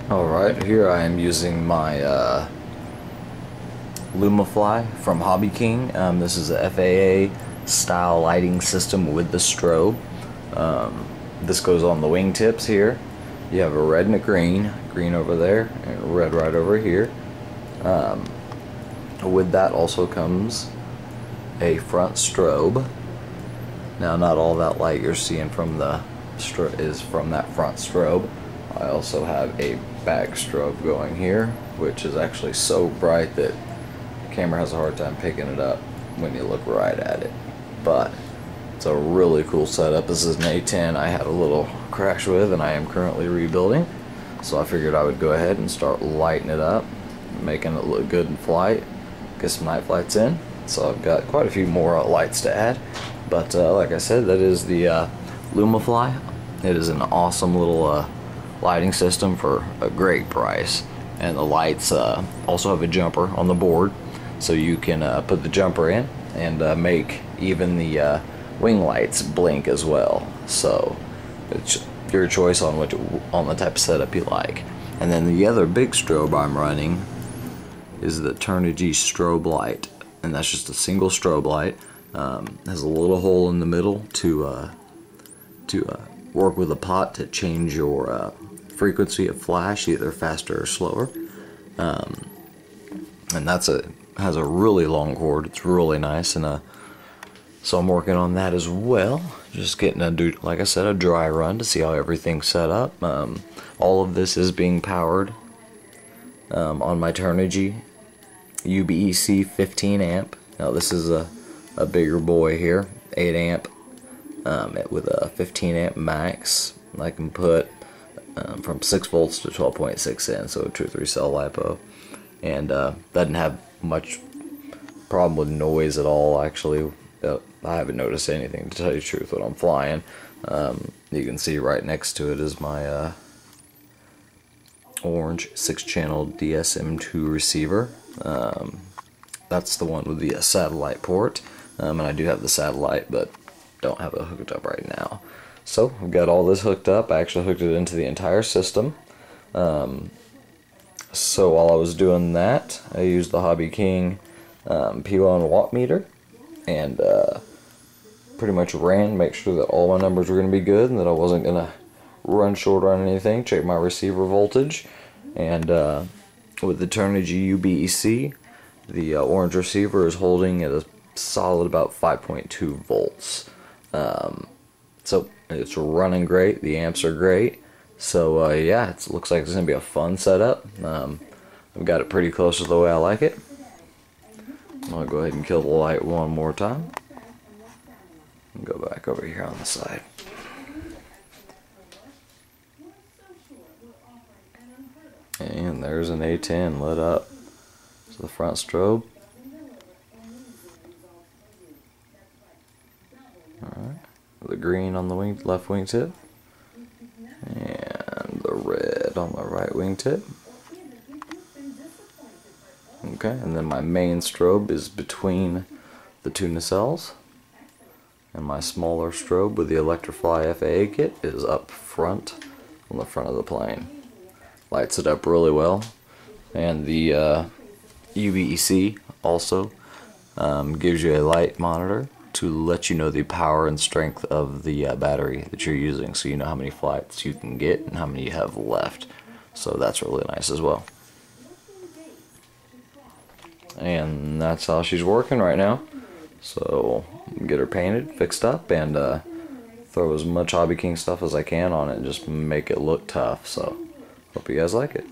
Alright, here I am using my Lumafly from Hobby King. This is a f.a.a. style lighting system with the strobe. This goes on the wingtips here. You have a red and a green over there, and a red right over here. With that also comes a front strobe. Now, not all that light you're seeing from the is from that front strobe. I also have a back strobe going here, which is actually so bright that the camera has a hard time picking it up when you look right at it. But it's a really cool setup. This is an A-10 I had a little crash with, and I am currently rebuilding. So I figured I would go ahead and start lighting it up, making it look good in flight, get some night flights in. So I've got quite a few more lights to add. But like I said, that is the Lumafly. It is an awesome little lighting system for a great price. And the lights also have a jumper on the board, so you can put the jumper in and make even the wing lights blink as well. So it's your choice on the type of setup you like. And then the other big strobe I'm running is the Turnigy strobe light, and that's just a single strobe light. Has a little hole in the middle to work with a pot to change your frequency of flash, either faster or slower. And has a really long cord. It's really nice, and so I'm working on that as well. Just getting like I said, a dry run to see how everything's set up. All of this is being powered on my Turnigy UBEC 15 amp. Now this is a bigger boy here, 8 amp, with a 15 amp max. I can put from 6 volts to 12.6 in, so a 2-3 cell LiPo, and doesn't have much problem with noise at all. Actually, I haven't noticed anything, to tell you the truth, when I'm flying. You can see right next to it is my orange 6-channel DSM2 receiver. That's the one with the satellite port, and I do have the satellite, but don't have it hooked up right now. So I've got all this hooked up. I actually hooked it into the entire system. So while I was doing that, I used the Hobby King P1 watt meter, and pretty much ran, make sure that all my numbers were going to be good and that I wasn't going to run short on anything. Check my receiver voltage, and with the Turnigy UBEC, the orange receiver is holding at a solid about 5.2 volts. So it's running great. The amps are great. So yeah, it looks like it's going to be a fun setup. I've got it pretty close to the way I like it. I'll go ahead and kill the light one more time. And go back over here on the side. And there's an A-10 lit up. So the front strobe. Alright. The green on the left wingtip. And the red on the right wingtip. Okay, and then my main strobe is between the two nacelles. And my smaller strobe with the Electrifly f.a.a. kit is up front, on the front of the plane. Lights it up really well. And the UBEC also gives you a light monitor to let you know the power and strength of the battery that you're using, so you know how many flights you can get and how many you have left. So that's really nice as well. And that's how she's working right now. So get her painted, fixed up, and throw as much Hobby King stuff as I can on it and just make it look tough. So hope you guys like it.